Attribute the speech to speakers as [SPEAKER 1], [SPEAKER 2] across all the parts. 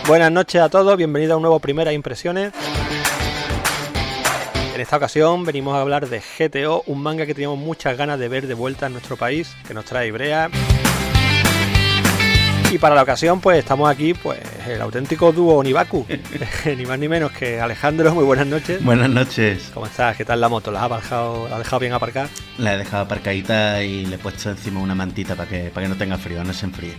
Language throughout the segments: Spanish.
[SPEAKER 1] Buenas noches a todos, bienvenidos a un nuevo Primeras Impresiones. En esta ocasión venimos a hablar de GTO, un manga que teníamos muchas ganas de ver de vuelta en nuestro país, que nos trae Ibrea. Y para la ocasión pues estamos aquí pues el auténtico dúo Onibaku, ni más ni menos que Alejandro. Muy buenas noches.
[SPEAKER 2] Buenas noches.
[SPEAKER 1] ¿Cómo estás? ¿Qué tal la moto? ¿La has dejado bien aparcada?
[SPEAKER 2] La he dejado aparcadita y le he puesto encima una mantita para que no tenga frío, no se enfríe.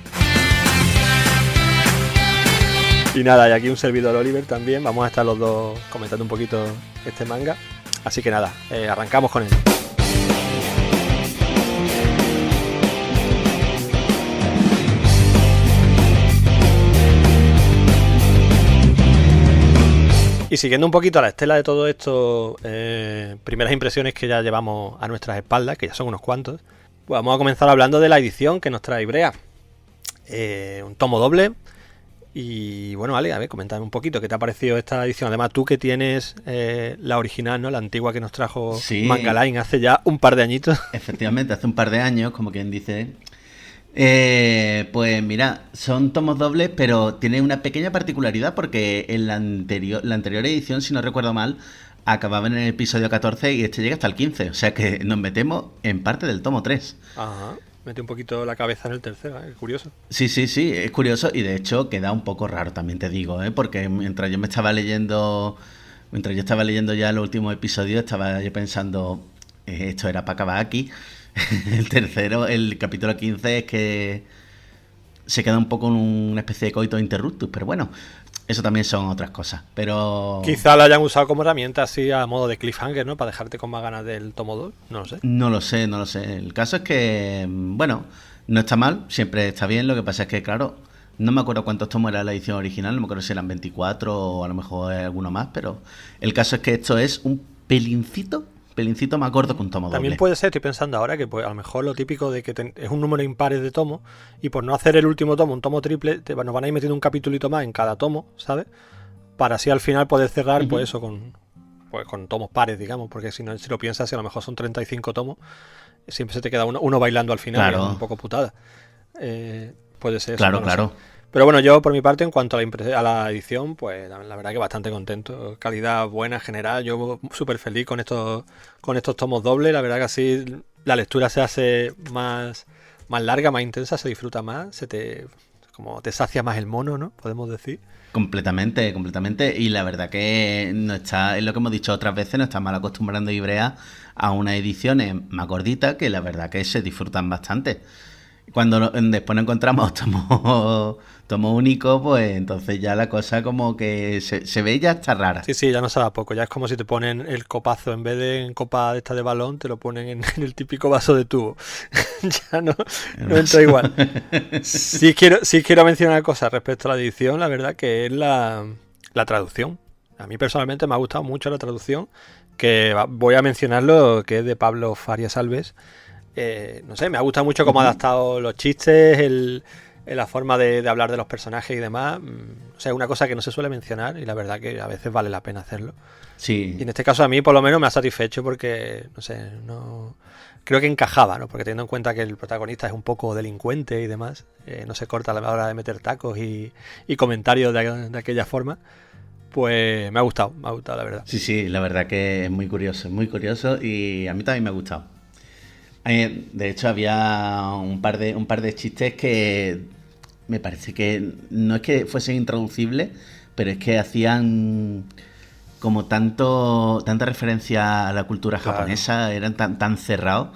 [SPEAKER 1] Y nada, y aquí un servidor Oliver también. Vamos a estar los dos comentando un poquito este manga. Así que nada, arrancamos con él. Y siguiendo un poquito a la estela de todo esto, primeras impresiones que ya llevamos a nuestras espaldas, que ya son unos cuantos, pues vamos a comenzar hablando de la edición que nos trae Ibrea. Un tomo doble. Y bueno, Ale, a ver, coméntame un poquito qué te ha parecido esta edición. Además, tú que tienes la original, ¿no? La antigua que nos trajo
[SPEAKER 2] sí,
[SPEAKER 1] Manga Line hace ya un par de añitos.
[SPEAKER 2] Efectivamente, hace un par de años, como quien dice. Pues mira, son tomos dobles, pero tiene una pequeña particularidad porque en la anterior edición, si no recuerdo mal, acababa en el episodio 14 y este llega hasta el 15. O sea que nos metemos en parte del tomo 3.
[SPEAKER 1] Ajá. Mete un poquito la cabeza en el tercero, es curioso.
[SPEAKER 2] Sí, es curioso y de hecho queda un poco raro, también te digo, porque mientras yo estaba leyendo ya los últimos episodios, estaba yo pensando, esto era para acabar aquí. El tercero, el capítulo 15, es que se queda un poco en una especie de coito interruptus, pero bueno, eso también son otras cosas. Pero
[SPEAKER 1] quizá la hayan usado como herramienta así a modo de cliffhanger, ¿no? Para dejarte con más ganas del tomo 2, no lo sé.
[SPEAKER 2] No lo sé. El caso es que, bueno, no está mal, siempre está bien. Lo que pasa es que, claro, no me acuerdo cuántos tomos era la edición original, no me acuerdo si eran 24 o a lo mejor alguno más, pero el caso es que esto es un pelincito más gordo que un tomo doble.
[SPEAKER 1] También puede ser, estoy pensando ahora, que pues a lo mejor lo típico de que es un número impares de tomos y por no hacer el último tomo, un tomo triple, nos van a ir metiendo un capitulito más en cada tomo, ¿sabes? Para así al final poder cerrar, pues eso, con tomos pares, digamos, porque si no, si lo piensas, si a lo mejor son 35 tomos, siempre se te queda uno bailando al final,
[SPEAKER 2] claro.
[SPEAKER 1] Y es un poco putada. Puede ser eso.
[SPEAKER 2] Claro,
[SPEAKER 1] no
[SPEAKER 2] claro.
[SPEAKER 1] Sé. Pero bueno, yo por mi parte, en cuanto a la edición, pues la verdad que bastante contento. Calidad buena en general. Yo súper feliz con estos tomos dobles. La verdad que así la lectura se hace más larga, más intensa, se disfruta más, como te sacia más el mono, ¿no? Podemos decir.
[SPEAKER 2] Completamente. Y la verdad que no está, es lo que hemos dicho otras veces, nos está mal acostumbrando Ibrea a unas ediciones más gorditas que la verdad que se disfrutan bastante. Cuando después nos encontramos tomo único, pues entonces ya la cosa como que se ve ya está rara.
[SPEAKER 1] Sí, ya no sabe a poco. Ya es como si te ponen el copazo, en vez de en copa de esta de balón, te lo ponen en el típico vaso de tubo. Ya no entra igual. Sí quiero mencionar una cosa respecto a la edición, la verdad que es la traducción. A mí personalmente me ha gustado mucho la traducción, que voy a mencionarlo, que es de Pablo Farias Alves. No sé, me ha gustado mucho cómo ha adaptado los chistes, la forma de hablar de los personajes y demás. O sea, es una cosa que no se suele mencionar y la verdad que a veces vale la pena hacerlo.
[SPEAKER 2] Sí.
[SPEAKER 1] Y en este caso a mí por lo menos me ha satisfecho porque, no sé, creo que encajaba, ¿no? Porque teniendo en cuenta que el protagonista es un poco delincuente y demás, no se corta a la hora de meter tacos y comentarios de aquella forma. Pues me ha gustado la verdad.
[SPEAKER 2] Sí, la verdad que es muy curioso y a mí también me ha gustado. De hecho había un par de chistes que me parece que no es que fuesen intraducibles, pero es que hacían como tanta referencia a la cultura japonesa, eran tan cerrados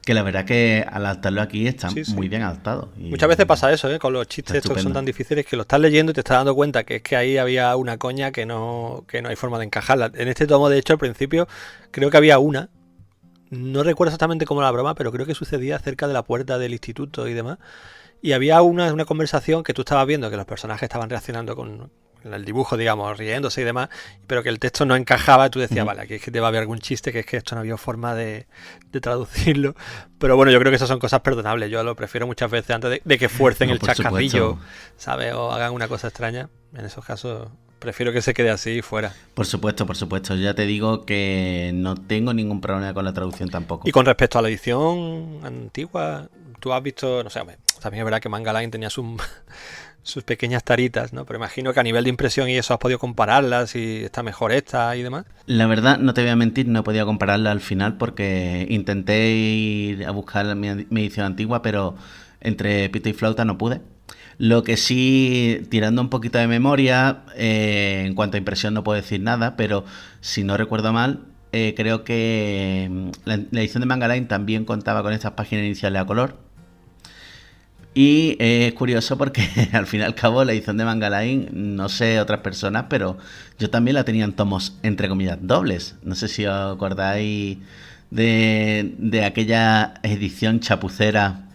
[SPEAKER 2] que la verdad que al adaptarlo aquí están muy bien adaptados.
[SPEAKER 1] Muchas veces pasa eso, con los chistes estos que son tan difíciles que lo estás leyendo y te estás dando cuenta que es que ahí había una coña que no hay forma de encajarla. En este tomo, de hecho, al principio creo que había una. No recuerdo exactamente cómo era la broma, pero creo que sucedía cerca de la puerta del instituto y demás. Y había una conversación que tú estabas viendo, que los personajes estaban reaccionando con el dibujo, digamos, riéndose y demás, pero que el texto no encajaba y tú decías, vale, aquí es que debe haber algún chiste, que es que esto no había forma de traducirlo. Pero bueno, yo creo que esas son cosas perdonables. Yo lo prefiero muchas veces antes de que fuercen el chascarrillo, ¿sabes? O hagan una cosa extraña. En esos casos prefiero que se quede así y fuera.
[SPEAKER 2] Por supuesto. Ya te digo que no tengo ningún problema con la traducción tampoco.
[SPEAKER 1] Y con respecto a la edición antigua, tú has visto, no sé, hombre, también es verdad que Manga Line tenía sus pequeñas taritas, ¿no? Pero imagino que a nivel de impresión y eso has podido compararlas y está mejor esta y demás.
[SPEAKER 2] La verdad, no te voy a mentir, no he podido compararla al final porque intenté ir a buscar mi edición antigua, pero entre pito y flauta no pude. Lo que sí, tirando un poquito de memoria, en cuanto a impresión no puedo decir nada, pero si no recuerdo mal, creo que la edición de Manga Line también contaba con estas páginas iniciales a color. Y es curioso porque al fin y al cabo la edición de Manga Line, no sé otras personas, pero yo también la tenía en tomos entre comillas dobles. No sé si os acordáis de aquella edición chapucera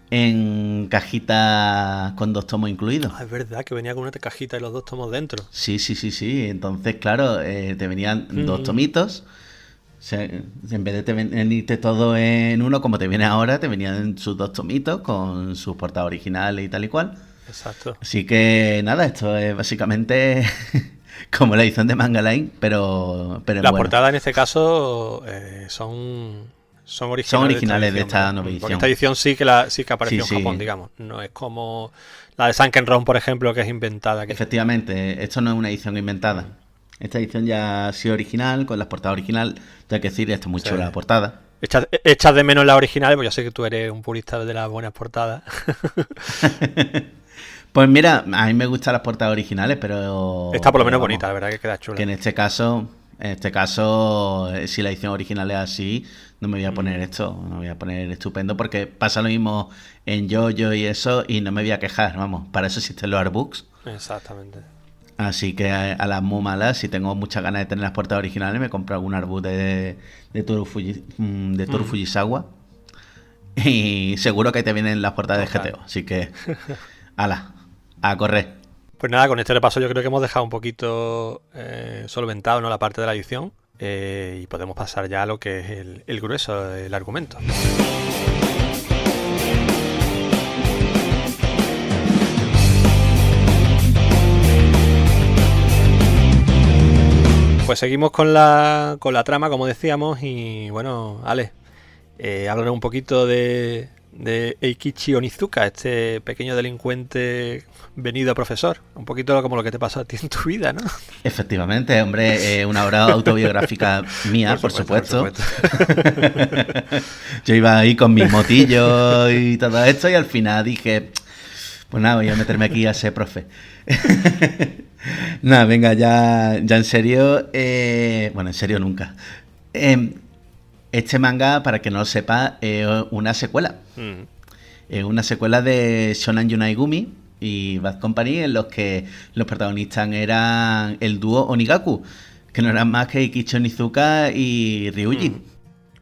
[SPEAKER 2] en cajita con 2 tomos incluidos.
[SPEAKER 1] Es verdad que venía con una cajita y los 2 tomos dentro.
[SPEAKER 2] Sí. Entonces, claro, te venían 2 tomitos. O sea, en vez de venirte todo en uno, como te viene ahora, te venían sus 2 tomitos con sus portadas originales y tal y cual.
[SPEAKER 1] Exacto.
[SPEAKER 2] Así que nada, esto es básicamente como la edición de Manga Line, pero
[SPEAKER 1] la portada en este caso son originales.
[SPEAKER 2] Son originales de esta nueva edición.
[SPEAKER 1] Porque esta edición sí que apareció en Japón, digamos. No es como la de Sunken Ron, por ejemplo, que es inventada aquí.
[SPEAKER 2] Efectivamente, esto no es una edición inventada. Esta edición ya ha sido original, con las portadas originales. Tengo que decir, esto es muy chula la portada.
[SPEAKER 1] Echas de menos las originales, pues yo sé que tú eres un purista de las buenas portadas.
[SPEAKER 2] Pues mira, a mí me gustan las portadas originales, pero...
[SPEAKER 1] Está por lo menos bonita, la verdad que queda chula.
[SPEAKER 2] Que en este caso, si la edición original es así, no me voy a poner esto, no me voy a poner estupendo, porque pasa lo mismo en JoJo y eso, y no me voy a quejar, vamos, para eso existen los artbooks.
[SPEAKER 1] Exactamente.
[SPEAKER 2] Así que a las muy malas, si tengo muchas ganas de tener las portadas originales, me compro algún artbook de Toru Fujisawa. Y seguro que te vienen las portadas de GTO. Así que, ala, a correr.
[SPEAKER 1] Pues nada, con este repaso yo creo que hemos dejado un poquito solventado, ¿no?, la parte de la edición. Y podemos pasar ya a lo que es el grueso del argumento. Pues seguimos con la trama, como decíamos, y bueno, Ale, háblanos un poquito de Eikichi Onizuka, este pequeño delincuente venido a profesor. Un poquito como lo que te pasó a ti en tu vida, ¿no?
[SPEAKER 2] Efectivamente, hombre, una obra autobiográfica mía, por supuesto. Yo iba ahí con mis motillos y todo esto, y al final dije, pues nada, voy a meterme aquí a ser profe. Nada, venga, ya en serio, bueno, en serio nunca. Este manga, para que no lo sepa, es una secuela. Es una secuela de Shonan Yunaigumi y Bad Company, en los que los protagonistas eran el dúo Onigaku, que no eran más que Eikichi Onizuka y Ryuji.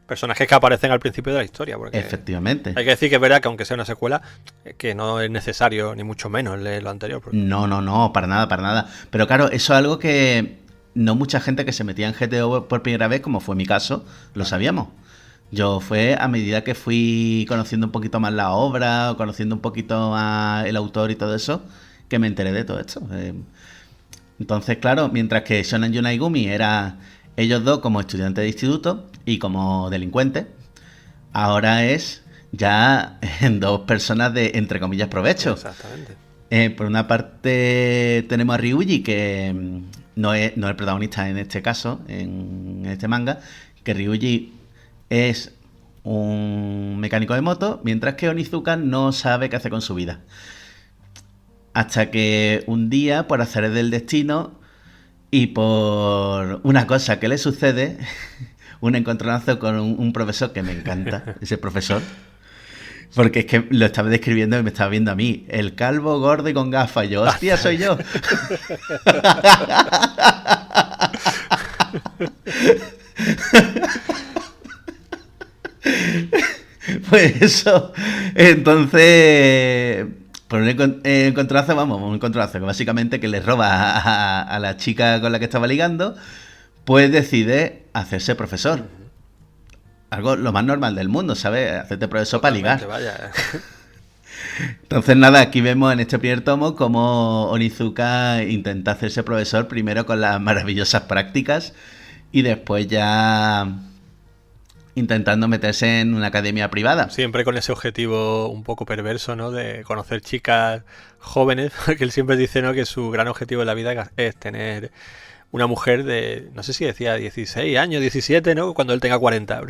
[SPEAKER 1] Personajes que aparecen al principio de la historia. Porque
[SPEAKER 2] efectivamente.
[SPEAKER 1] Hay que decir que es verdad que aunque sea una secuela, que no es necesario, ni mucho menos, leer lo anterior. Porque...
[SPEAKER 2] No, para nada. Pero claro, eso es algo que no mucha gente que se metía en GTO por primera vez, como fue mi caso, lo sabíamos. Yo fue a medida que fui conociendo un poquito más la obra, conociendo un poquito más el autor y todo eso, que me enteré de todo esto. Entonces, claro, mientras que Shonan Yunaigumi era ellos dos como estudiantes de instituto y como delincuentes, ahora es ya dos personas de, entre comillas, provecho.
[SPEAKER 1] Exactamente.
[SPEAKER 2] Por una parte tenemos a Ryuji, que no es el protagonista en este caso, en este manga, que Ryuji es un mecánico de moto, mientras que Onizuka no sabe qué hacer con su vida. Hasta que un día, por azares del destino y por una cosa que le sucede, un encontronazo con un profesor que me encanta, ese profesor, porque es que lo estaba describiendo y me estaba viendo a mí, el calvo gordo y con gafas, y yo, hostia, soy yo. Pues eso, entonces, por un encontronazo, que básicamente que le roba a la chica con la que estaba ligando, pues decide hacerse profesor. Algo lo más normal del mundo, ¿sabes? Hacerte profesor para ligar.
[SPEAKER 1] Vaya.
[SPEAKER 2] Entonces nada, aquí vemos en este primer tomo cómo Onizuka intenta hacerse profesor primero con las maravillosas prácticas y después ya intentando meterse en una academia privada.
[SPEAKER 1] Siempre con ese objetivo un poco perverso, ¿no? De conocer chicas jóvenes, porque él siempre dice, ¿no? Que su gran objetivo en la vida es tener una mujer de, no sé si decía 16 años, 17, ¿no? Cuando él tenga 40.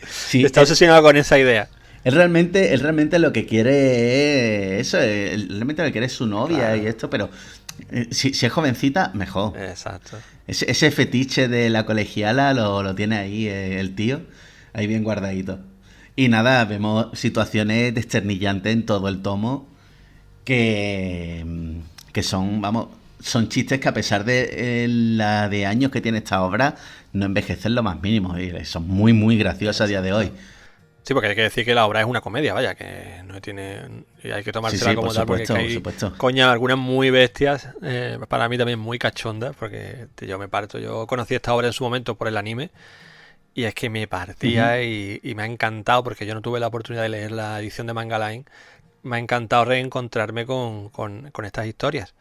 [SPEAKER 2] Sí,
[SPEAKER 1] está obsesionado con esa idea.
[SPEAKER 2] Él realmente lo que quiere es eso, realmente lo que quiere es su novia, claro. Y esto, pero si es jovencita, mejor.
[SPEAKER 1] Exacto.
[SPEAKER 2] Ese fetiche de la colegiala lo tiene ahí el tío, ahí bien guardadito. Y nada, vemos situaciones desternillantes en todo el tomo que son, vamos, son chistes que a pesar de la de años que tiene esta obra, no envejecen lo más mínimo y son muy, muy graciosos a día de hoy.
[SPEAKER 1] Sí, porque hay que decir que la obra es una comedia, vaya, que no tiene... Y hay que tomársela como tal, porque hay coña, algunas muy bestias, para mí también muy cachondas, porque yo me parto. Yo conocí esta obra en su momento por el anime, y es que me partía y me ha encantado, porque yo no tuve la oportunidad de leer la edición de Manga Line, me ha encantado reencontrarme con estas historias,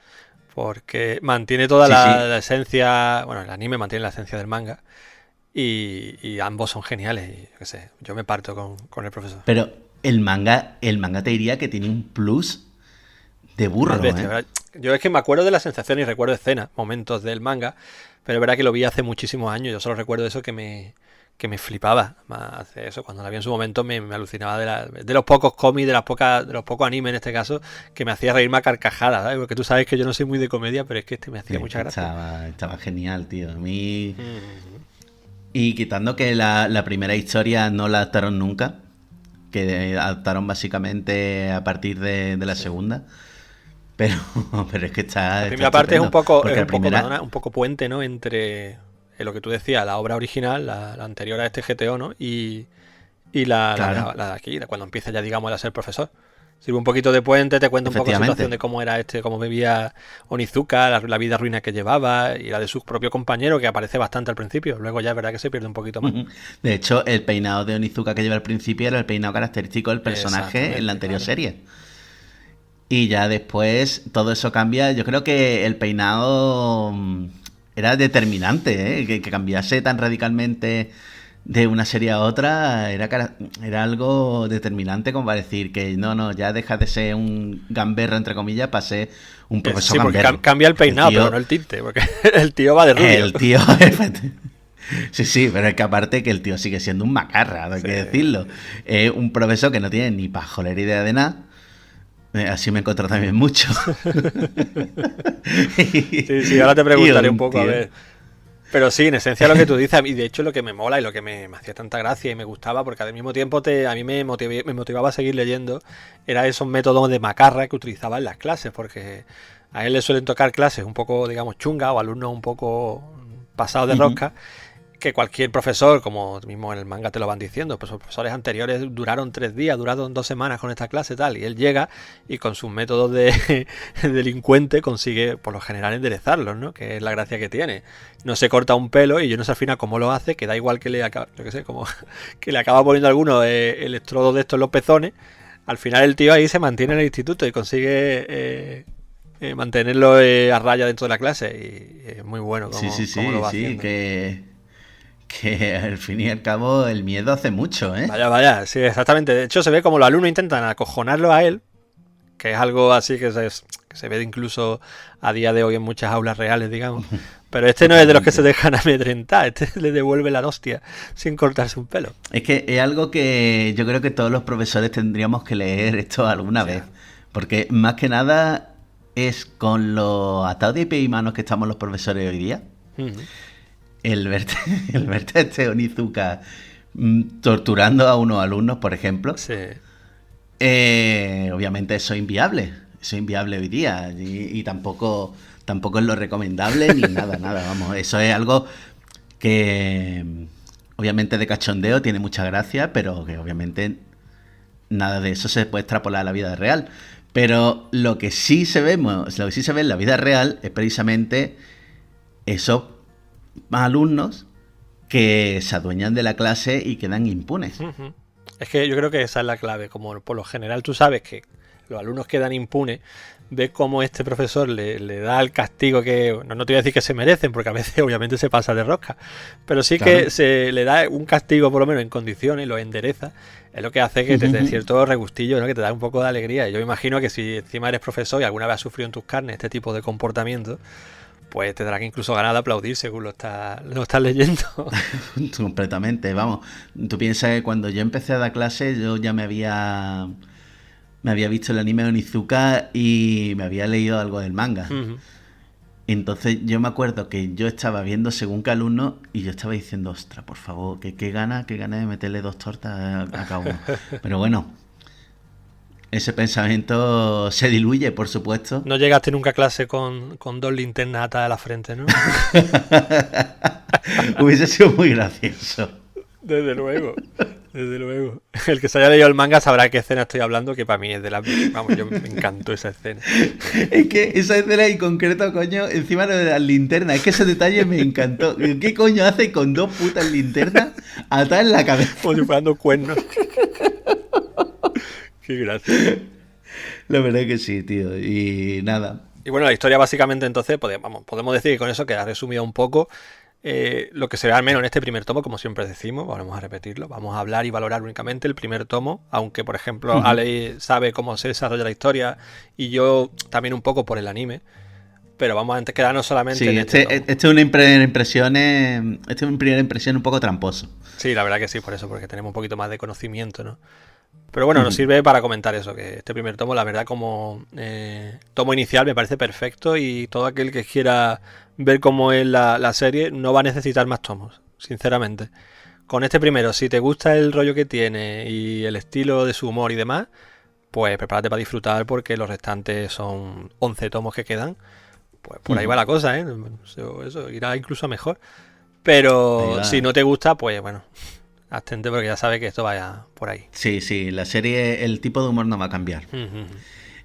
[SPEAKER 1] porque mantiene toda la esencia... Bueno, el anime mantiene la esencia del manga, y ambos son geniales, y qué sé, yo me parto con el profesor.
[SPEAKER 2] Pero el manga te diría que tiene un plus de burro,
[SPEAKER 1] bestia, Yo es que me acuerdo de la sensación y recuerdo escenas, momentos del manga, pero es verdad que lo vi hace muchísimos años. Yo solo recuerdo eso que me flipaba más eso. Cuando la vi en su momento me alucinaba de los pocos cómics, de los pocos animes en este caso, que me hacía reírme a carcajadas, ¿sabes? Porque tú sabes que yo no soy muy de comedia, pero es que me hacía mucha gracia.
[SPEAKER 2] Estaba genial, tío. A mí... Y quitando que la primera historia no la adaptaron nunca, que adaptaron básicamente a partir de la segunda, pero es que está...
[SPEAKER 1] La primera parte es un poco puente, ¿no? Entre lo que tú decías, la obra original, la anterior a este GTO, ¿no? Y la de aquí, cuando empieza ya, digamos, a ser profesor. Sirve un poquito de puente, te cuenta un poco la situación de cómo era cómo vivía Onizuka, la vida ruina que llevaba, y la de su propio compañero, que aparece bastante al principio. Luego ya es verdad que se pierde un poquito más.
[SPEAKER 2] De hecho, el peinado de Onizuka que lleva al principio era el peinado característico del personaje en la anterior serie. Y ya después todo eso cambia. Yo creo que el peinado era determinante, ¿eh? Que cambiase tan radicalmente de una serie a otra era algo determinante, como para decir que no, ya deja de ser un gamberro, entre comillas, para ser un profesor gamberro.
[SPEAKER 1] Porque cambia el peinado, pero no el tinte, porque el tío va de rubio.
[SPEAKER 2] El tío... Sí, pero es que aparte que el tío sigue siendo un macarra, hay que decirlo. Un profesor que no tiene ni pajolera idea de nada. Así me encontró también mucho.
[SPEAKER 1] Sí, ahora te preguntaré un poco, tío. A ver... Pero sí, en esencia lo que tú dices, y de hecho lo que me mola y lo que me hacía tanta gracia y me gustaba, porque al mismo tiempo a mí me motivaba a seguir leyendo, era esos métodos de macarra que utilizaba en las clases, porque a él le suelen tocar clases un poco, digamos, chungas o alumnos un poco pasados de rosca, que cualquier profesor, como mismo en el manga te lo van diciendo, pues los profesores anteriores duraron 3 días, duraron 2 semanas con esta clase tal, y él llega y con sus métodos de delincuente consigue por lo general enderezarlos, ¿no? Que es la gracia que tiene. No se corta un pelo y yo no sé al final cómo lo hace, que da igual que le acaba, yo qué sé, como que le acaba poniendo alguno electrodos de estos en los pezones. Al final el tío ahí se mantiene en el instituto y consigue mantenerlo a raya dentro de la clase, y es muy bueno cómo lo va haciendo.
[SPEAKER 2] Que al fin y al cabo el miedo hace mucho, ¿eh?
[SPEAKER 1] Vaya, sí, exactamente. De hecho se ve como los alumnos intentan acojonarlo a él, que es algo así que se ve incluso a día de hoy en muchas aulas reales, digamos. Pero este no es de los que se dejan amedrentar, este le devuelve la hostia sin cortarse un pelo.
[SPEAKER 2] Es que es algo que yo creo que todos los profesores tendríamos que leer esto alguna vez, porque más que nada es con lo atados de pies y manos que estamos los profesores hoy día. El verte a este Onizuka torturando a unos alumnos, por ejemplo, obviamente eso es inviable hoy día, y tampoco es lo recomendable ni nada, vamos, eso es algo que obviamente de cachondeo tiene mucha gracia, pero que obviamente nada de eso se puede extrapolar a la vida real. Pero lo que sí se ve en la vida real es precisamente esos alumnos que se adueñan de la clase y quedan impunes.
[SPEAKER 1] Es que yo creo que esa es la clave. Como por lo general tú sabes que los alumnos quedan impunes, ves cómo este profesor le da el castigo que, no te voy a decir que se merecen, porque a veces obviamente se pasa de rosca, pero sí claro, que se le da un castigo por lo menos en condiciones, lo endereza, es lo que hace que te dé cierto regustillo, ¿no? Que te da un poco de alegría. Y yo imagino que si encima eres profesor y alguna vez has sufrido en tus carnes este tipo de comportamiento, pues te dará que incluso ganas de aplaudir según lo estás leyendo.
[SPEAKER 2] Completamente, vamos. Tú piensas que cuando yo empecé a dar clases, yo ya me había visto el anime de Onizuka y me había leído algo del manga. Entonces yo me acuerdo que yo estaba viendo según qué alumno y yo estaba diciendo, ostras, por favor, qué gana de meterle 2 tortas a cada uno. Pero bueno, ese pensamiento se diluye, por supuesto.
[SPEAKER 1] No llegaste nunca a clase con 2 linternas atadas a la frente, ¿no?
[SPEAKER 2] Hubiese sido muy gracioso.
[SPEAKER 1] Desde luego. El que se haya leído el manga sabrá qué escena estoy hablando, que para mí es de las... Vamos, yo me encantó esa escena.
[SPEAKER 2] Es que esa escena en concreto, coño, encima de las linternas, es que ese detalle me encantó. ¿Qué coño hace con 2 putas linternas atadas en la cabeza?
[SPEAKER 1] Como si fueran 2 cuernos. Qué gracia.
[SPEAKER 2] La verdad que sí, tío. Y nada.
[SPEAKER 1] Y bueno, la historia básicamente entonces, podemos decir que con eso queda resumida un poco. Lo que se ve al menos en este primer tomo, como siempre decimos, vamos a repetirlo, vamos a hablar y valorar únicamente el primer tomo, aunque por ejemplo Ale sabe cómo se desarrolla la historia y yo también un poco por el anime, pero vamos a quedarnos solamente en este tomo.
[SPEAKER 2] Este es una primera impresión un poco tramposo.
[SPEAKER 1] Sí, la verdad que sí, por eso, porque tenemos un poquito más de conocimiento, ¿no? Pero bueno, nos sirve para comentar eso, que este primer tomo, la verdad, como tomo inicial me parece perfecto y todo aquel que quiera ver cómo es la serie no va a necesitar más tomos, sinceramente. Con este primero, si te gusta el rollo que tiene y el estilo de su humor y demás, pues prepárate para disfrutar porque los restantes son 11 tomos que quedan. Pues por ahí va la cosa, ¿eh? Eso irá incluso mejor. Pero si no te gusta, pues bueno... Abstente porque ya sabes que esto vaya por ahí.
[SPEAKER 2] Sí, la serie, el tipo de humor no va a cambiar.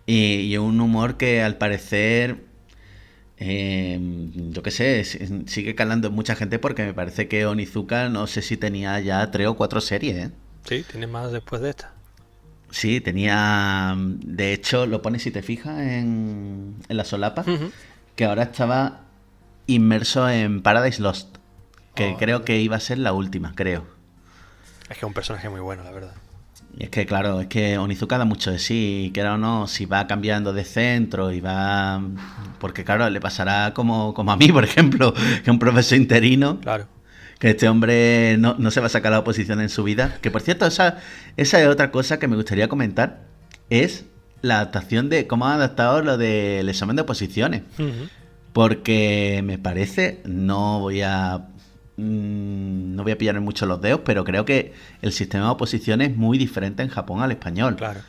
[SPEAKER 2] Y un humor que al parecer, yo qué sé, sigue calando en mucha gente porque me parece que Onizuka no sé si tenía ya 3 o 4 series, ¿eh?
[SPEAKER 1] Sí, tiene más después de esta.
[SPEAKER 2] Sí, tenía, de hecho, lo pones si te fijas en la solapa, que ahora estaba inmerso en Paradise Lost, que creo que iba a ser la última, creo.
[SPEAKER 1] Es que es un personaje muy bueno, la verdad.
[SPEAKER 2] Y es que, claro, es que Onizuka da mucho de sí, que o no, si va cambiando de centro y va... Porque, claro, le pasará como a mí, por ejemplo, que un profesor interino.
[SPEAKER 1] Claro.
[SPEAKER 2] Que este hombre no se va a sacar la oposición en su vida. Que, por cierto, esa es otra cosa que me gustaría comentar. Es la adaptación de cómo han adaptado lo del examen de oposiciones. Porque me parece, no voy a pillarme mucho los dedos, pero creo que el sistema de oposiciones es muy diferente en Japón al español.
[SPEAKER 1] Claro.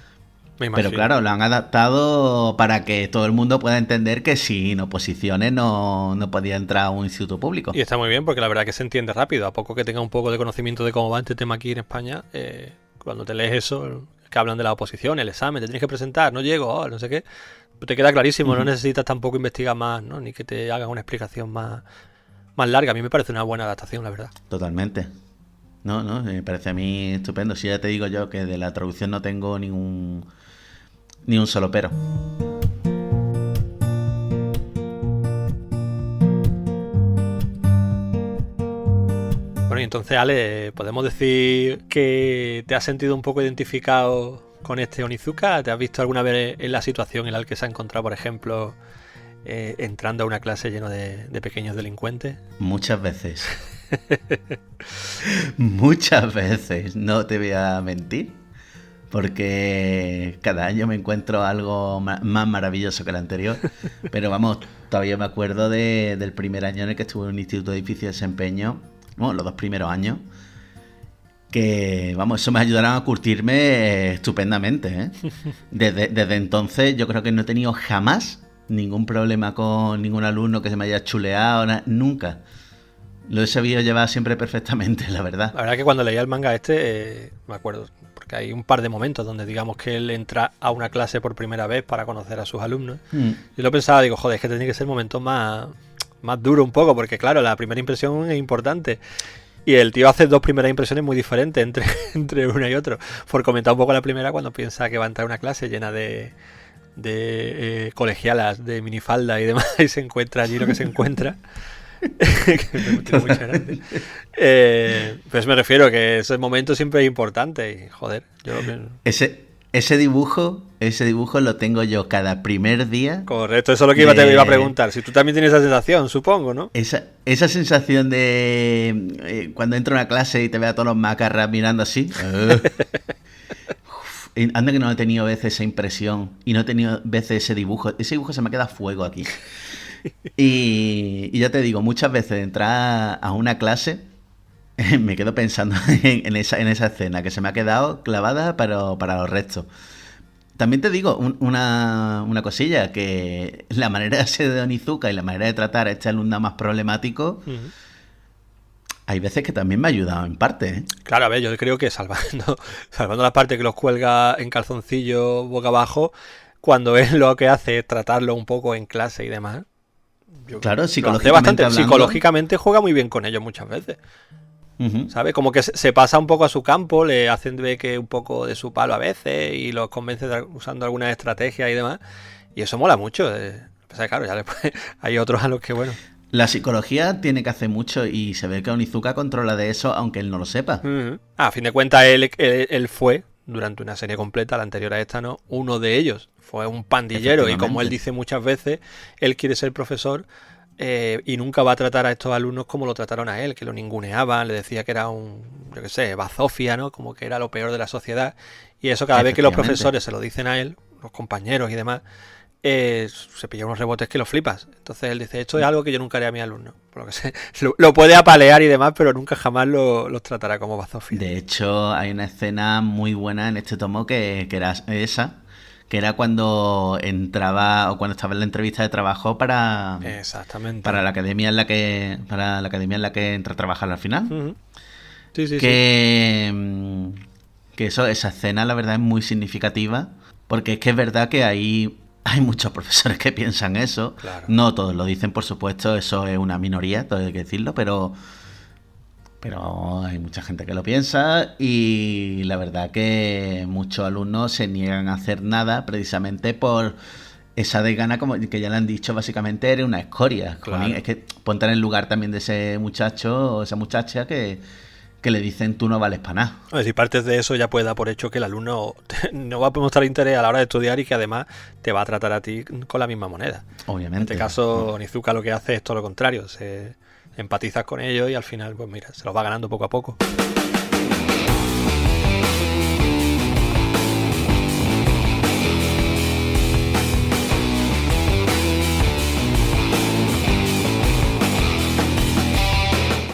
[SPEAKER 2] Pero claro, lo han adaptado para que todo el mundo pueda entender que sin oposiciones no podía entrar a un instituto público.
[SPEAKER 1] Y está muy bien porque la verdad que se entiende rápido. A poco que tenga un poco de conocimiento de cómo va este tema aquí en España, cuando te lees eso, que hablan de la oposición, el examen, te tienes que presentar, no llego, no sé qué, te queda clarísimo, no necesitas tampoco investigar más, ¿no? Ni que te hagan una explicación más larga. A mí me parece una buena adaptación, la verdad.
[SPEAKER 2] Totalmente. No, me parece a mí estupendo. Si ya te digo yo que de la traducción no tengo ni un solo pero.
[SPEAKER 1] Bueno, y entonces, Ale, ¿podemos decir que te has sentido un poco identificado con este Onizuka? ¿Te has visto alguna vez en la situación en la que se ha encontrado, por ejemplo, entrando a una clase lleno de pequeños delincuentes?
[SPEAKER 2] Muchas veces. Muchas veces, no te voy a mentir, porque cada año me encuentro algo más maravilloso que el anterior. Pero vamos, todavía me acuerdo del primer año en el que estuve en un instituto de difícil desempeño, bueno, los 2 primeros años, que vamos, eso me ayudaron a curtirme estupendamente, ¿eh? Desde entonces yo creo que no he tenido jamás ningún problema con ningún alumno que se me haya chuleado, nunca. Lo he sabido llevar siempre perfectamente, la verdad.
[SPEAKER 1] La verdad que cuando leía el manga me acuerdo, porque hay un par de momentos donde digamos que él entra a una clase por primera vez para conocer a sus alumnos. Y lo pensaba, digo, joder, es que tiene que ser momentos más duro un poco, porque claro, la primera impresión es importante. Y el tío hace dos primeras impresiones muy diferentes entre una y otro. Por comentar un poco la primera, cuando piensa que va a entrar a una clase llena de colegialas, de minifalda y demás, y se encuentra allí lo que se encuentra. Que me tiene mucha gracia. Pues me refiero que ese momento siempre es importante y joder, yo lo pienso.
[SPEAKER 2] Ese dibujo lo tengo yo cada primer día.
[SPEAKER 1] Correcto, eso es lo que te iba a preguntar. Si tú también tienes esa sensación, supongo, ¿no?
[SPEAKER 2] Esa sensación de cuando entro a una clase y te veo a todos los macarras mirando así. Anda que no he tenido veces esa impresión y no he tenido veces ese dibujo. Ese dibujo se me queda fuego aquí. Y ya te digo, muchas veces entrar a una clase me quedo pensando en esa escena que se me ha quedado clavada para los restos. También te digo una cosilla, que la manera de ser de Onizuka y la manera de tratar a este alumno más problemático, hay veces que también me ha ayudado en parte, ¿eh?
[SPEAKER 1] Claro, a ver, yo creo que salvando la parte que los cuelga en calzoncillo boca abajo, cuando él lo que hace es tratarlo un poco en clase y demás.
[SPEAKER 2] Claro, psicológicamente
[SPEAKER 1] juega muy bien con ellos muchas veces. ¿Sabes? Como que se pasa un poco a su campo, le hacen ver que un poco de su palo a veces y los convence usando algunas estrategias y demás. Y eso mola mucho. Claro, ya después hay otros a los que, bueno.
[SPEAKER 2] La psicología tiene que hacer mucho y se ve que Onizuka controla de eso, aunque él no lo sepa.
[SPEAKER 1] A fin de cuentas, él fue, durante una serie completa, la anterior a esta, ¿no? Uno de ellos. Fue un pandillero y como él dice muchas veces, él quiere ser profesor. Y nunca va a tratar a estos alumnos como lo trataron a él, que lo ninguneaban, le decía que era bazofia, ¿no? Como que era lo peor de la sociedad. Y eso cada vez que los profesores se lo dicen a él, los compañeros y demás, se pilla unos rebotes que lo flipas. Entonces él dice, esto es algo que yo nunca haré a mi alumno. Por lo que sé, lo puede apalear y demás, pero nunca jamás los tratará como bazofia.
[SPEAKER 2] De hecho, hay una escena muy buena en este tomo que era esa, que era cuando entraba o cuando estaba en la entrevista de trabajo para la academia en la que entra a trabajar al final.
[SPEAKER 1] Sí.
[SPEAKER 2] Que esa escena la verdad es muy significativa, porque es que es verdad que hay muchos profesores que piensan eso.
[SPEAKER 1] Claro.
[SPEAKER 2] No todos lo dicen, por supuesto, eso es una minoría, todo hay que decirlo, pero hay mucha gente que lo piensa y la verdad que muchos alumnos se niegan a hacer nada precisamente por esa desgana, como que ya le han dicho, básicamente eres una escoria.
[SPEAKER 1] Claro.
[SPEAKER 2] Es que ponte en el lugar también de ese muchacho o esa muchacha que le dicen tú no vales para nada.
[SPEAKER 1] Si partes de eso ya puede dar por hecho que el alumno no va a mostrar interés a la hora de estudiar y que además te va a tratar a ti con la misma moneda.
[SPEAKER 2] Obviamente.
[SPEAKER 1] En este caso, Onizuka lo que hace es todo lo contrario, se empatizas con ellos y al final, pues mira, se los va ganando poco a poco.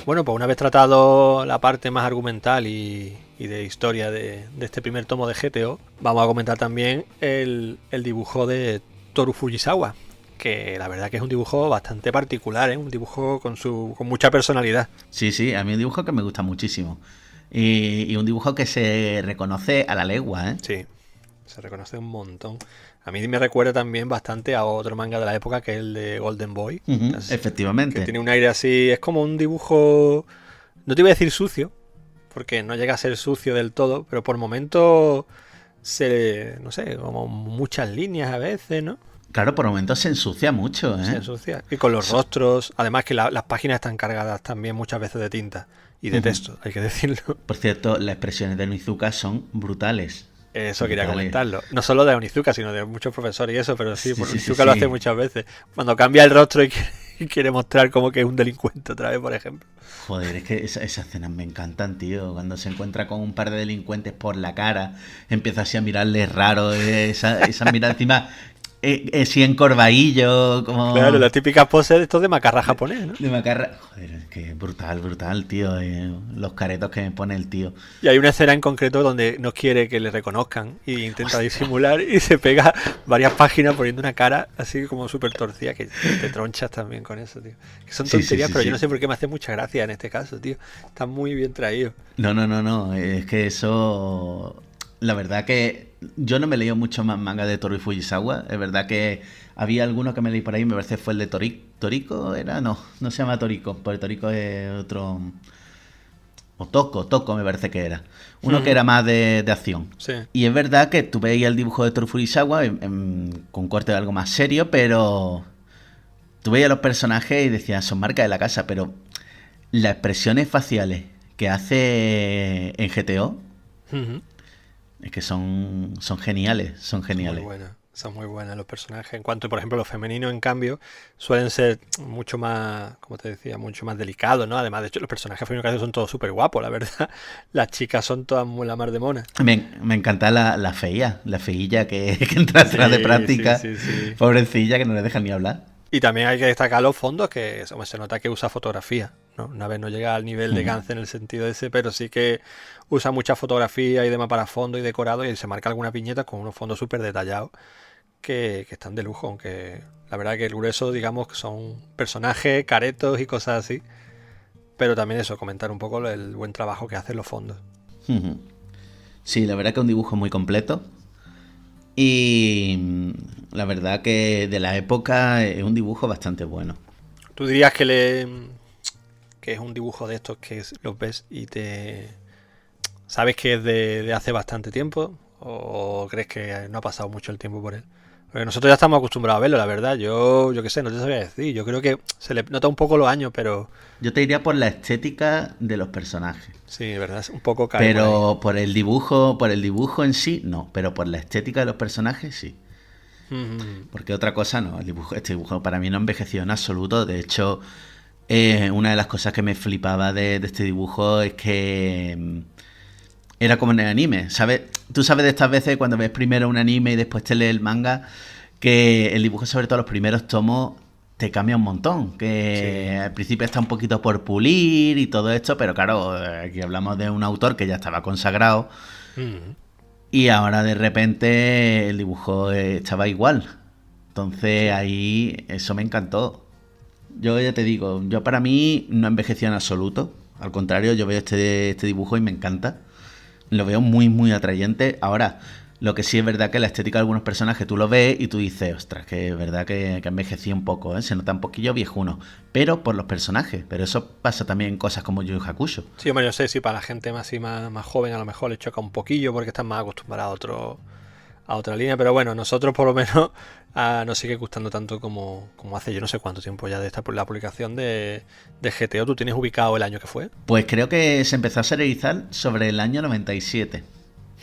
[SPEAKER 1] Bueno, pues una vez tratado la parte más argumental y de historia de este primer tomo de GTO, vamos a comentar también el dibujo de Toru Fujisawa, que la verdad que es un dibujo bastante particular, ¿eh? Un dibujo con mucha personalidad.
[SPEAKER 2] Sí, a mí es un dibujo que me gusta muchísimo. Y un dibujo que se reconoce a la legua, ¿eh?
[SPEAKER 1] Sí, se reconoce un montón. A mí me recuerda también bastante a otro manga de la época, que es el de Golden Boy.
[SPEAKER 2] Efectivamente.
[SPEAKER 1] Que tiene un aire así, es como un dibujo, no te iba a decir sucio, porque no llega a ser sucio del todo, pero por momentos no sé, como muchas líneas a veces, ¿no?
[SPEAKER 2] Claro, por momentos se ensucia mucho, ¿eh?
[SPEAKER 1] Se ensucia. Y con los rostros, además que las páginas están cargadas también muchas veces de tinta y de texto, hay que decirlo.
[SPEAKER 2] Por cierto, las expresiones de Onizuka son brutales.
[SPEAKER 1] Eso quería comentarlo. No solo de Onizuka, sino de muchos profesores y eso, pero sí, Onizuka lo hace muchas veces. Cuando cambia el rostro y quiere mostrar como que es un delincuente otra vez, por ejemplo.
[SPEAKER 2] Joder, es que esas escenas me encantan, tío. Cuando se encuentra con un par de delincuentes por la cara, empieza así a mirarles raro, esa mirada encima... sí, encorvadillo, como...
[SPEAKER 1] Claro, la típica pose de estos de macarra japonés, ¿no?
[SPEAKER 2] De macarra... Joder, es que brutal, tío. Los caretos que me pone el tío.
[SPEAKER 1] Y hay una escena en concreto donde no quiere que le reconozcan y intenta disimular y se pega varias páginas poniendo una cara así como súper torcida, que te tronchas también con eso, tío. Que son tonterías, pero yo no sé por qué me hace mucha gracia en este caso, tío. Está muy bien traído.
[SPEAKER 2] No. Es que eso... La verdad que yo no me he leído mucho más manga de Toru Fujisawa. Es verdad que había alguno que me leí por ahí, me parece que fue el de Toriko, ¿era? No se llama Toriko, porque Toriko es otro... o Toco me parece que era. Uno que era más de acción.
[SPEAKER 1] Sí.
[SPEAKER 2] Y es verdad que tú veías el dibujo de Toru Furusawa con corte de algo más serio, pero tú veías los personajes y decías, son marcas de la casa, pero las expresiones faciales que hace en GTO es que son geniales, son geniales.
[SPEAKER 1] Son muy buenas los personajes. En cuanto, por ejemplo, los femeninos, en cambio, suelen ser mucho más, como te decía, mucho más delicados, ¿no? Además, de hecho, los personajes femeninos que hacen son todos súper guapos, la verdad. Las chicas son todas muy la mar de monas.
[SPEAKER 2] Me encanta la feilla que entra atrás de práctica.
[SPEAKER 1] Sí.
[SPEAKER 2] Pobrecilla, que no le dejan ni hablar.
[SPEAKER 1] Y también hay que destacar los fondos, que hombre, se nota que usa fotografía, ¿no? Una vez no llega al nivel de Gantz en el sentido ese, pero sí que usa mucha fotografía y demás para fondo y decorado, y se marca algunas viñetas con unos fondos súper detallados que están de lujo, aunque la verdad que el grueso, digamos, que son personajes, caretos y cosas así. Pero también eso, comentar un poco el buen trabajo que hacen los fondos.
[SPEAKER 2] Sí, la verdad que es un dibujo muy completo. Y la verdad que de la época es un dibujo bastante bueno.
[SPEAKER 1] ¿Tú dirías que es un dibujo de estos que los ves y te sabes que es de hace bastante tiempo? ¿O crees que no ha pasado mucho el tiempo por él? Porque nosotros ya estamos acostumbrados a verlo, la verdad. Yo qué sé, no te sabría decir. Yo creo que se le nota un poco los años, pero...
[SPEAKER 2] Yo te diría por la estética de los personajes.
[SPEAKER 1] Sí, de verdad, es un poco caro.
[SPEAKER 2] Pero por el dibujo en sí, no. Pero por la estética de los personajes, sí. Porque otra cosa no. Este dibujo para mí no envejeció en absoluto. De hecho, una de las cosas que me flipaba de este dibujo es que era como en el anime, ¿sabes? Tú sabes de estas veces cuando ves primero un anime y después te lees el manga, que el dibujo, sobre todo los primeros tomos, te cambia un montón. Que al principio está un poquito por pulir y todo esto, pero claro, aquí hablamos de un autor que ya estaba consagrado y ahora de repente el dibujo estaba igual. Entonces ahí eso me encantó. Yo ya te digo, para mí no envejeció en absoluto. Al contrario, yo veo este dibujo y me encanta. Lo veo muy, muy atrayente. Ahora, lo que sí es verdad que la estética de algunos personajes tú lo ves y tú dices, ostras, que es verdad que envejeció un poco, ¿eh? Se nota un poquillo viejuno. Pero por los personajes. Pero eso pasa también en cosas como Yu Yu Hakusho.
[SPEAKER 1] Sí, hombre, yo sé, si para la gente más joven a lo mejor le choca un poquillo porque están más acostumbrados a otra línea. Pero bueno, nosotros por lo menos nos sigue gustando tanto como hace yo no sé cuánto tiempo ya de la publicación de GTO. ¿Tú tienes ubicado el año que fue?
[SPEAKER 2] Pues creo que se empezó a serializar sobre el año 97.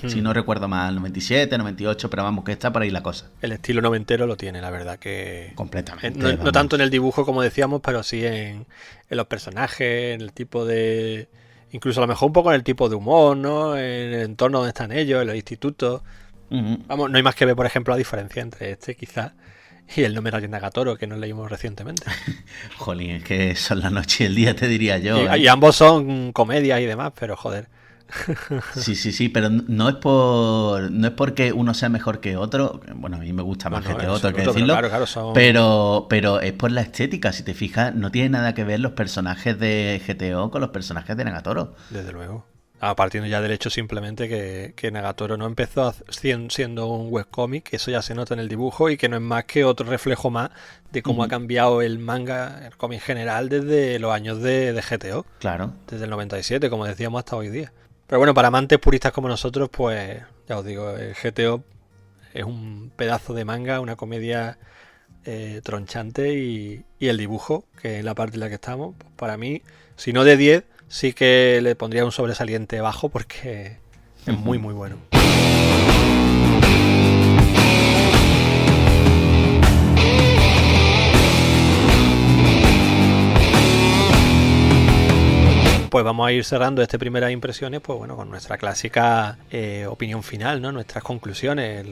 [SPEAKER 2] Si no recuerdo mal, 97, 98, pero vamos, que está por ahí la cosa.
[SPEAKER 1] El estilo noventero lo tiene, la verdad que...
[SPEAKER 2] Completamente.
[SPEAKER 1] No tanto en el dibujo, como decíamos, pero sí en los personajes, en el tipo de... Incluso a lo mejor un poco en el tipo de humor, ¿no? En el entorno donde están ellos, en los institutos. Vamos, no hay más que ver, por ejemplo, la diferencia entre este, quizás, y el número de Nagatoro, que nos leímos recientemente.
[SPEAKER 2] Jolín, es que son la noche y el día, te diría yo.
[SPEAKER 1] Y ambos son comedias y demás, pero joder...
[SPEAKER 2] Sí, pero no es porque uno sea mejor que otro. Bueno, a mí me gusta más que otro, hay que decirlo. Pero es por la estética. Si te fijas, no tiene nada que ver los personajes de GTO con los personajes de Nagatoro.
[SPEAKER 1] Desde luego. Partiendo ya del hecho simplemente que Nagatoro no empezó siendo un webcomic, eso ya se nota en el dibujo, y que no es más que otro reflejo más de cómo ha cambiado el manga, el cómic general, desde los años de GTO.
[SPEAKER 2] Claro.
[SPEAKER 1] Desde el 97, como decíamos, hasta hoy día. Pero bueno, para amantes puristas como nosotros, pues ya os digo, el GTO es un pedazo de manga, una comedia tronchante, y el dibujo, que es la parte en la que estamos, pues para mí, si no de 10, sí que le pondría un sobresaliente bajo porque es muy, muy bueno. Pues vamos a ir cerrando este primeras impresiones, pues bueno, con nuestra clásica opinión final, ¿no? Nuestras conclusiones,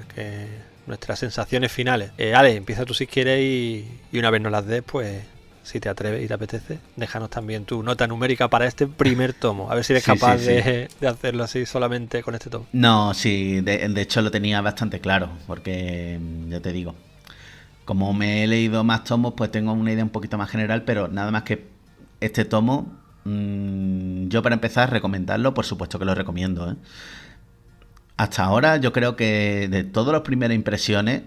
[SPEAKER 1] nuestras sensaciones finales. Ale, empieza tú si quieres y una vez nos las des, pues si te atreves y te apetece, déjanos también tu nota numérica para este primer tomo. A ver si eres capaz de hacerlo así solamente con este tomo.
[SPEAKER 2] No, sí, de hecho lo tenía bastante claro, porque ya te digo, como me he leído más tomos, pues tengo una idea un poquito más general, pero nada más que este tomo... yo para empezar recomendarlo, por supuesto que lo recomiendo, ¿eh? Hasta ahora yo creo que de todas las primeras impresiones,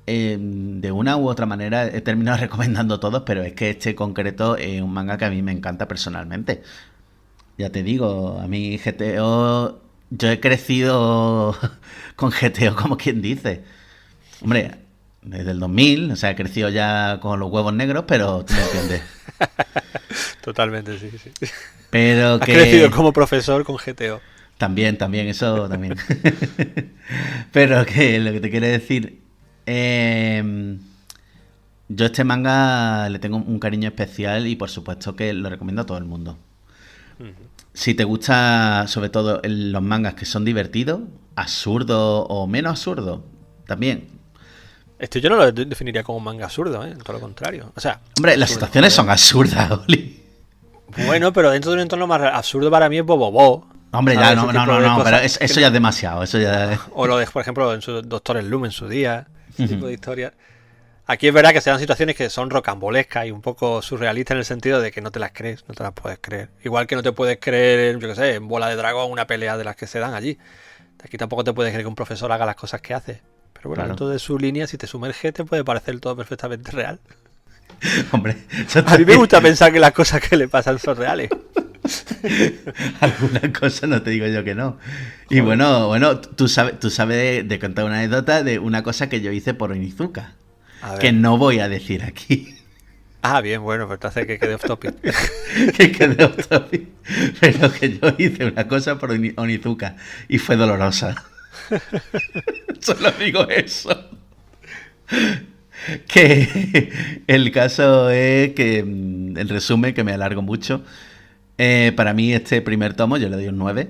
[SPEAKER 2] de una u otra manera he terminado recomendando todos, pero es que este concreto es un manga que a mí me encanta personalmente. Ya te digo, a mí GTO, yo he crecido con GTO como quien dice. Hombre, desde el 2000, o sea, he crecido ya con los huevos negros, pero tú me entiendes.
[SPEAKER 1] Totalmente, sí, sí.
[SPEAKER 2] Pero
[SPEAKER 1] Has crecido
[SPEAKER 2] que
[SPEAKER 1] como profesor con GTO.
[SPEAKER 2] también, eso también. Pero que lo que te quiero decir, yo a este manga le tengo un cariño especial y por supuesto que lo recomiendo a todo el mundo. Si te gusta sobre todo los mangas que son divertidos, absurdos o menos absurdos, también.
[SPEAKER 1] Esto yo no lo definiría como un manga absurdo, ¿eh? Todo lo contrario. O sea,
[SPEAKER 2] Hombre, las
[SPEAKER 1] absurdo,
[SPEAKER 2] situaciones
[SPEAKER 1] joder.
[SPEAKER 2] son absurdas, Oli.
[SPEAKER 1] Bueno, pero dentro de un entorno más absurdo para mí es Bobobo.
[SPEAKER 2] Hombre, ya,
[SPEAKER 1] ¿Sabes? Ese
[SPEAKER 2] no, no,
[SPEAKER 1] tipo
[SPEAKER 2] no,
[SPEAKER 1] de
[SPEAKER 2] no, pero
[SPEAKER 1] cosas que
[SPEAKER 2] eso ya es demasiado, eso ya es...
[SPEAKER 1] o lo de, por ejemplo, en su Doctor Slump en su día, ese tipo de historias. Aquí es verdad que se dan situaciones que son rocambolescas y un poco surrealistas en el sentido de que no te las crees, no te las puedes creer. Igual que no te puedes creer, yo qué sé, en Bola de Dragón una pelea de las que se dan allí. Aquí tampoco te puedes creer que un profesor haga las cosas que hace. Pero bueno,
[SPEAKER 2] Claro.
[SPEAKER 1] dentro de su línea, si te sumerges, te puede parecer todo perfectamente real.
[SPEAKER 2] Hombre, eso
[SPEAKER 1] A mí me gusta pensar que las cosas que le pasan son reales.
[SPEAKER 2] algunas cosas no te digo yo que no. Y bueno, tú sabes de contar una anécdota de una cosa que yo hice por Onizuka,
[SPEAKER 1] A ver.
[SPEAKER 2] que no voy a decir aquí.
[SPEAKER 1] Ah, bien, bueno, pues entonces que quede off topic.
[SPEAKER 2] Que quedé off topic. Pero que yo hice una cosa por Onizuka y fue dolorosa. Solo digo eso. Que el caso es que, en resumen, que me alargo mucho. Para mí este primer tomo yo le doy un 9.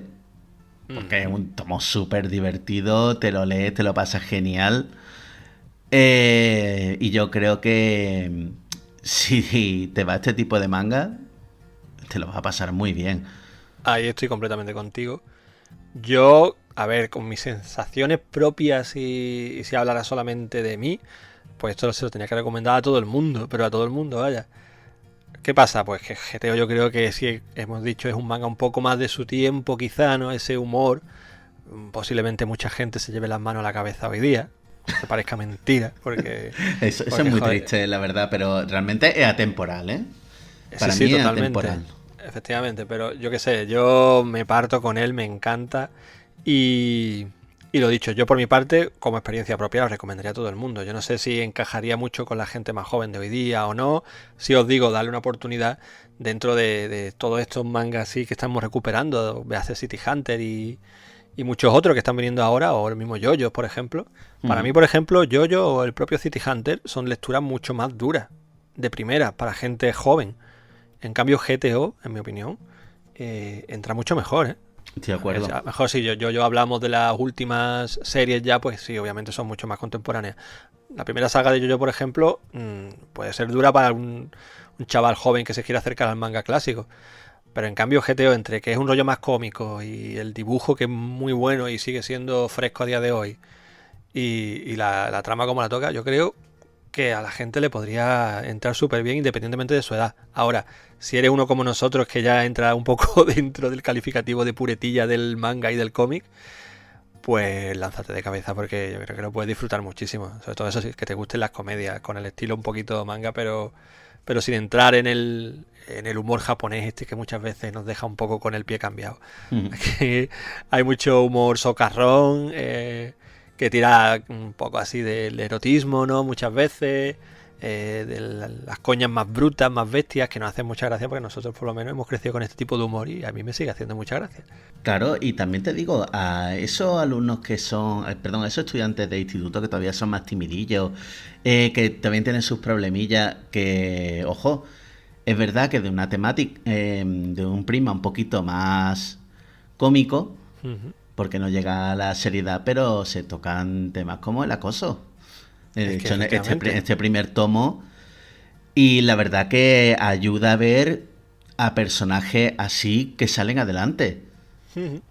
[SPEAKER 2] Porque es un tomo súper divertido, te lo lees, te lo pasas genial. Y yo creo que si te va este tipo de manga, te lo vas a pasar muy bien.
[SPEAKER 1] Ahí estoy completamente contigo. Yo, a ver, con mis sensaciones propias y si hablara solamente de mí, pues esto se lo tenía que recomendar a todo el mundo, pero a todo el mundo, vaya. ¿Qué pasa? Pues que GTO yo creo que sí, hemos dicho, es un manga un poco más de su tiempo, quizá, ¿no? Ese humor. Posiblemente mucha gente se lleve las manos a la cabeza hoy día. Que parezca mentira, porque...
[SPEAKER 2] Eso
[SPEAKER 1] porque,
[SPEAKER 2] es muy
[SPEAKER 1] joder,
[SPEAKER 2] triste, la verdad, pero realmente es atemporal, ¿eh? Para
[SPEAKER 1] sí,
[SPEAKER 2] mí es
[SPEAKER 1] totalmente.
[SPEAKER 2] atemporal.
[SPEAKER 1] Efectivamente, pero yo qué sé, yo me parto con él, me encanta. Y lo dicho, yo por mi parte, como experiencia propia, lo recomendaría a todo el mundo. Yo no sé si encajaría mucho con la gente más joven de hoy día o no. Si os digo, darle una oportunidad dentro de todos estos mangas así que estamos recuperando, veas City Hunter y muchos otros que están viniendo ahora, o el mismo JoJo, por ejemplo. Para mí, por ejemplo, JoJo o el propio City Hunter son lecturas mucho más duras, de primera, para gente joven. En cambio, GTO, en mi opinión, entra mucho mejor, ¿eh?
[SPEAKER 2] Estoy de acuerdo.
[SPEAKER 1] A lo mejor si yo hablamos de las últimas series ya, pues sí, obviamente son mucho más contemporáneas. La primera saga de JoJo, por ejemplo, puede ser dura para un chaval joven que se quiera acercar al manga clásico. Pero en cambio GTO, entre que es un rollo más cómico y el dibujo que es muy bueno y sigue siendo fresco a día de hoy, y la trama como la toca, yo creo que a la gente le podría entrar súper bien independientemente de su edad. Ahora, si eres uno como nosotros que ya entra un poco dentro del calificativo de puretilla del manga y del cómic, pues lánzate de cabeza porque yo creo que lo puedes disfrutar muchísimo. Sobre todo eso, sí, que te gusten las comedias, con el estilo un poquito manga, pero sin entrar en el humor japonés este que muchas veces nos deja un poco con el pie cambiado. Aquí hay mucho humor socarrón, que tira un poco así del erotismo, ¿no? Muchas veces, de las coñas más brutas, más bestias, que nos hacen mucha gracia porque nosotros por lo menos hemos crecido con este tipo de humor y a mí me sigue haciendo mucha gracia.
[SPEAKER 2] Claro, y también te digo, a esos alumnos que son, perdón, a esos estudiantes de instituto que todavía son más timidillos, que también tienen sus problemillas, que, ojo, es verdad que de una temática, de un prisma un poquito más cómico, porque no llega a la seriedad, pero se tocan temas como el acoso. De hecho, en este primer tomo, y la verdad que ayuda a ver a personajes así que salen adelante.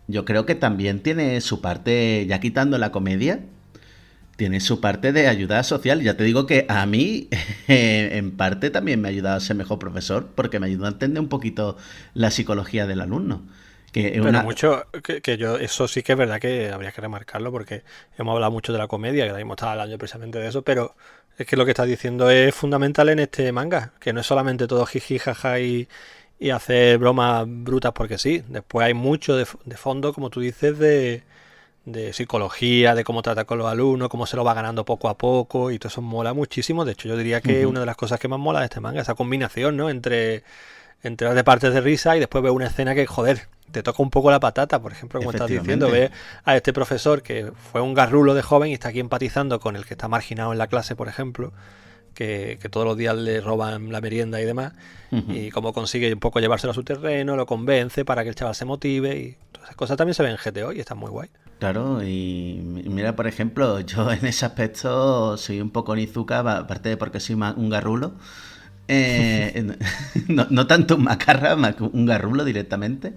[SPEAKER 2] Yo creo que también tiene su parte, ya quitando la comedia, tiene su parte de ayuda social. Ya te digo que a mí, en parte, también me ha ayudado a ser mejor profesor, porque me ayudó a entender un poquito la psicología del alumno. Que es
[SPEAKER 1] Pero mucho, que yo, eso sí que es verdad que habría que remarcarlo, porque hemos hablado mucho de la comedia, que ahora mismo estaba hablando precisamente de eso, pero es que lo que estás diciendo es fundamental en este manga, que no es solamente todo jiji, jaja y y hacer bromas brutas porque sí. Después hay mucho de fondo, como tú dices, de psicología, de cómo trata con los alumnos, cómo se lo va ganando poco a poco, y todo eso mola muchísimo. De hecho, yo diría que una de las cosas que más mola de este manga, esa combinación, ¿no? Entre de partes de risa y después ves una escena que, joder, te toca un poco la patata. Por ejemplo, como estás diciendo, ves a este profesor que fue un garrulo de joven y está aquí empatizando con el que está marginado en la clase, por ejemplo, que todos los días le roban la merienda y demás, y cómo consigue un poco llevárselo a su terreno, lo convence para que el chaval se motive, y todas esas cosas también se ven en GTO y están muy guay.
[SPEAKER 2] Claro, y mira, por ejemplo, yo en ese aspecto soy un poco Onizuka, aparte de porque soy un garrulo. No tanto un macarra, un garrulo directamente.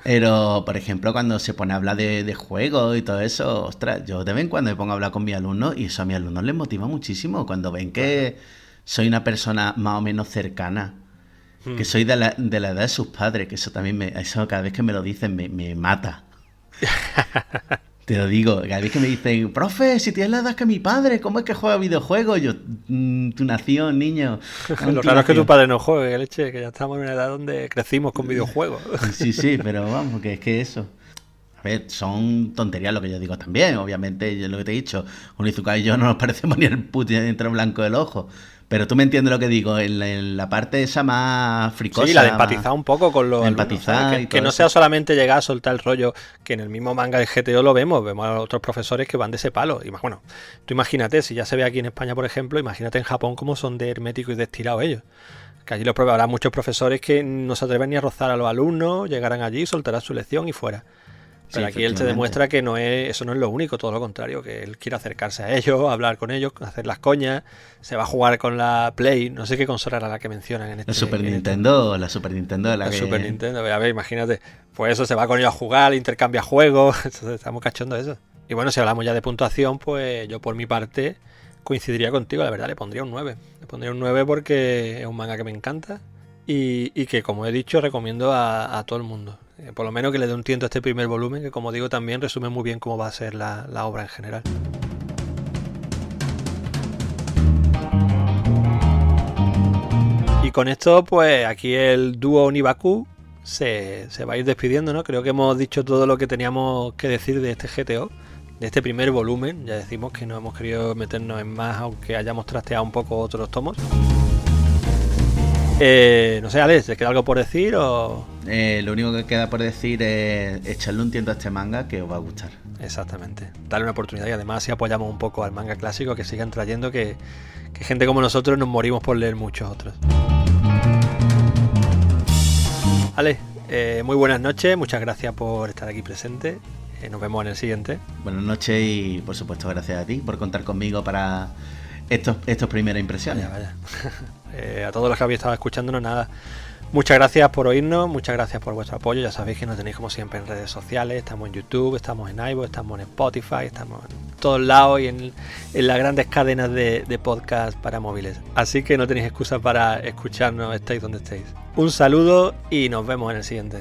[SPEAKER 2] Pero, por ejemplo, cuando se pone a hablar de juegos y todo eso, ostras, yo de vez en cuando me pongo a hablar con mis alumnos y eso a mis alumnos les motiva muchísimo. Cuando ven que soy una persona más o menos cercana, que soy de la edad de sus padres, que eso también eso cada vez que me lo dicen me mata. Te lo digo, cada vez que me dicen, profe, si tienes la edad que mi padre, ¿cómo es que juega videojuegos? Yo, tu nación, niño.
[SPEAKER 1] Lo raro es que tu padre no juegue, que leche, que ya estamos en una edad donde crecimos con videojuegos.
[SPEAKER 2] Sí, pero vamos, que es que eso. A ver, son tonterías lo que yo digo también, obviamente, yo lo que te he dicho, Onizuka y yo no nos parecemos ni el puto blanco del ojo. Pero tú me entiendes lo que digo, en la parte esa más fricosa.
[SPEAKER 1] Sí, la de empatizar un poco con los alumnos, que no sea solamente llegar a soltar el rollo, que en el mismo manga del GTO lo vemos a otros profesores que van de ese palo. Y más, bueno, tú imagínate, si ya se ve aquí en España, por ejemplo, imagínate en Japón cómo son de herméticos y de estirados ellos. Que allí habrá muchos profesores que no se atreven ni a rozar a los alumnos, llegarán allí, soltarán su lección y fuera. Pero sí, aquí él te demuestra que eso no es lo único, todo lo contrario, que él quiere acercarse a ellos, hablar con ellos, hacer las coñas, se va a jugar con la Play, no sé qué consola era la que mencionan en este.
[SPEAKER 2] La Super Nintendo, la Super Nintendo.
[SPEAKER 1] La Super Nintendo, a ver, imagínate, pues eso, se va con ellos a jugar, intercambia juegos, estamos cachondo eso. Y bueno, si hablamos ya de puntuación, pues yo por mi parte coincidiría contigo, la verdad, le pondría un 9. Le pondría un 9 porque es un manga que me encanta y que, como he dicho, recomiendo a todo el mundo. Por lo menos que le dé un tiento a este primer volumen, que como digo también resume muy bien cómo va a ser la obra en general. Y con esto, pues aquí el dúo Onibaku se va a ir despidiendo, ¿no? Creo que hemos dicho todo lo que teníamos que decir de este GTO, de este primer volumen. Ya decimos que no hemos querido meternos en más, aunque hayamos trasteado un poco otros tomos. No sé, Alex, ¿te queda algo por decir o...?
[SPEAKER 2] Lo único que queda por decir es echarle un tiento a este manga que os va a gustar.
[SPEAKER 1] Exactamente, darle una oportunidad y además si apoyamos un poco al manga clásico, que sigan trayendo, que gente como nosotros nos morimos por leer muchos otros. Alex, muy buenas noches, muchas gracias por estar aquí presente. Nos vemos en el siguiente.
[SPEAKER 2] Buenas noches y por supuesto gracias a ti por contar conmigo para estos primeras impresiones.
[SPEAKER 1] Vaya. A todos los que habéis estado escuchándonos, nada. Muchas gracias por oírnos, muchas gracias por vuestro apoyo. Ya sabéis que nos tenéis como siempre en redes sociales. Estamos en YouTube, estamos en iVoox, estamos en Spotify, estamos en todos lados y en las grandes cadenas de podcast para móviles. Así que no tenéis excusa para escucharnos, estéis donde estéis. Un saludo y nos vemos en el siguiente.